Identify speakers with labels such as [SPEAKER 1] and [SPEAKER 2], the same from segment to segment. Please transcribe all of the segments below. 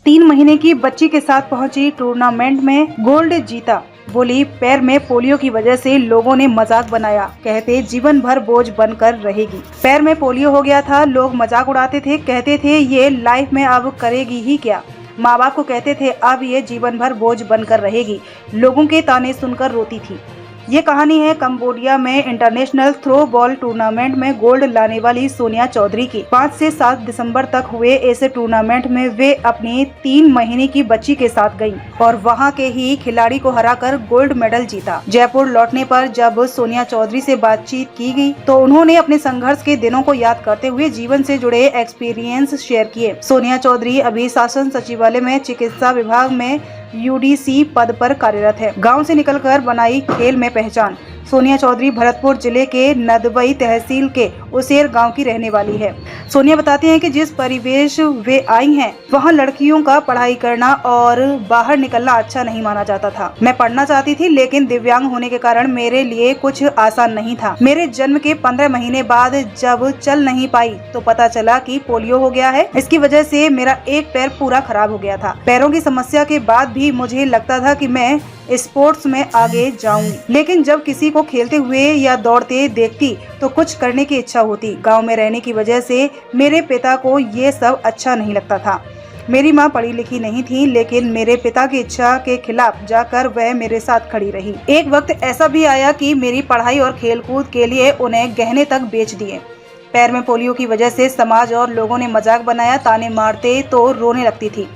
[SPEAKER 1] 3 महीने की बच्ची के साथ पहुंची टूर्नामेंट में गोल्ड जीता। बोली पैर में पोलियो की वजह से लोगों ने मजाक बनाया, कहते जीवन भर बोझ बनकर रहेगी। पैर में पोलियो हो गया था, लोग मजाक उड़ाते थे, कहते थे ये लाइफ में अब करेगी ही क्या। माँ बाप को कहते थे अब ये जीवन भर बोझ बनकर रहेगी। लोगों के ताने सुनकर रोती थी। ये कहानी है कंबोडिया में इंटरनेशनल थ्रो बॉल टूर्नामेंट में गोल्ड लाने वाली सोनिया चौधरी की। 5 से 7 दिसंबर तक हुए ऐसे टूर्नामेंट में वे अपनी 3 महीने की बच्ची के साथ गईं और वहां के ही खिलाड़ी को हराकर गोल्ड मेडल जीता। जयपुर लौटने पर जब सोनिया चौधरी से बातचीत की गई तो उन्होंने अपने संघर्ष के दिनों को याद करते हुए जीवन से जुड़े एक्सपीरियंस शेयर किए। सोनिया चौधरी अभी शासन सचिवालय में चिकित्सा विभाग में यूडीसी पद पर कार्यरत है। गांव से निकलकर बनाई खेल में पहचान। सोनिया चौधरी भरतपुर जिले के नदबई तहसील के उसेर गांव की रहने वाली है। सोनिया बताती हैं कि जिस परिवेश वे आई हैं, वहां लड़कियों का पढ़ाई करना और बाहर निकलना अच्छा नहीं माना जाता था। मैं पढ़ना चाहती थी, लेकिन दिव्यांग होने के कारण मेरे लिए कुछ आसान नहीं था। मेरे जन्म के 15 महीने बाद जब चल नहीं पाई तो पता चला कि पोलियो हो गया है। इसकी वजह से मेरा एक पैर पूरा खराब हो गया था। पैरों की समस्या के बाद भी मुझे लगता था कि मैं स्पोर्ट्स में आगे जाऊंगी, लेकिन जब किसी को खेलते हुए या दौड़ते देखती तो कुछ करने की इच्छा होती। गांव में रहने की वजह से मेरे पिता को ये सब अच्छा नहीं लगता था। मेरी माँ पढ़ी लिखी नहीं थी, लेकिन मेरे पिता की इच्छा के खिलाफ जाकर वह मेरे साथ खड़ी रही। एक वक्त ऐसा भी आया कि मेरी पढ़ाई और खेलकूद के लिए उन्हें गहने तक बेच दिए। पैर में पोलियो की वजह से समाज और लोगों ने मजाक बनाया, ताने मारते तो रोने लगती थी।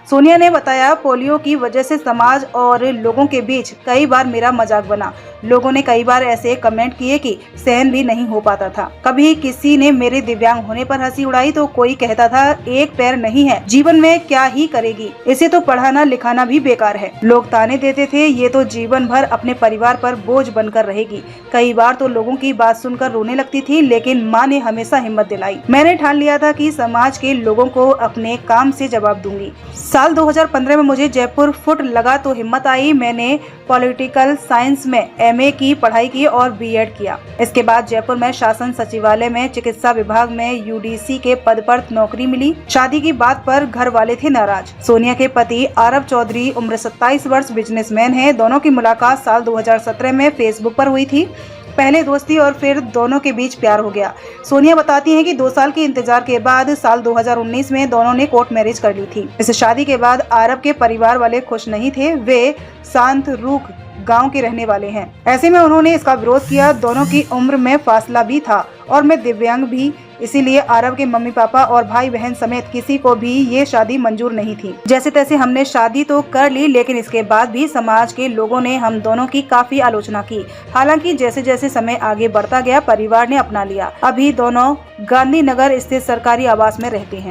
[SPEAKER 1] सोनिया ने बताया पोलियो की वजह से समाज और लोगों के बीच कई बार मेरा मजाक बना। लोगों ने कई बार ऐसे कमेंट किए कि सहन भी नहीं हो पाता था। कभी किसी ने मेरे दिव्यांग होने पर हंसी उड़ाई तो कोई कहता था एक पैर नहीं है, जीवन में क्या ही करेगी, इसे तो पढ़ाना लिखाना भी बेकार है। लोग ताने देते थे ये तो जीवन भर अपने परिवार पर बोझ बनकर रहेगी। कई बार तो लोगों की बात सुनकर रोने लगती थी, लेकिन माँ ने हमेशा हिम्मत दिलाई। मैंने ठान लिया था कि समाज के लोगों को अपने काम से जवाब दूंगी। साल 2015 में मुझे जयपुर फुट लगा तो हिम्मत आई। मैंने पॉलिटिकल साइंस में एमए की पढ़ाई की और बीएड किया। इसके बाद जयपुर में शासन सचिवालय में चिकित्सा विभाग में यूडीसी के पद पर नौकरी मिली। शादी की बात पर घर वाले थे नाराज। सोनिया के पति आरब चौधरी उम्र 27 वर्ष बिजनेसमैन हैं। दोनों की मुलाकात साल 2017 में फेसबुक पर हुई थी। पहले दोस्ती और फिर दोनों के बीच प्यार हो गया। सोनिया बताती हैं कि 2 साल के इंतजार के बाद साल 2019 में दोनों ने कोर्ट मैरिज कर ली थी। इस शादी के बाद आरब के परिवार वाले खुश नहीं थे। वे शांत रूख गांव के रहने वाले हैं। ऐसे में उन्होंने इसका विरोध किया। दोनों की उम्र में फासला भी था और मैं दिव्यांग भी, इसीलिए आरब के मम्मी पापा और भाई बहन समेत किसी को भी ये शादी मंजूर नहीं थी। जैसे तैसे हमने शादी तो कर ली, लेकिन इसके बाद भी समाज के लोगों ने हम दोनों की काफी आलोचना की। हालांकि जैसे जैसे समय आगे बढ़ता गया परिवार ने अपना लिया। अभी दोनों गांधीनगर स्थित सरकारी आवास में रहते हैं।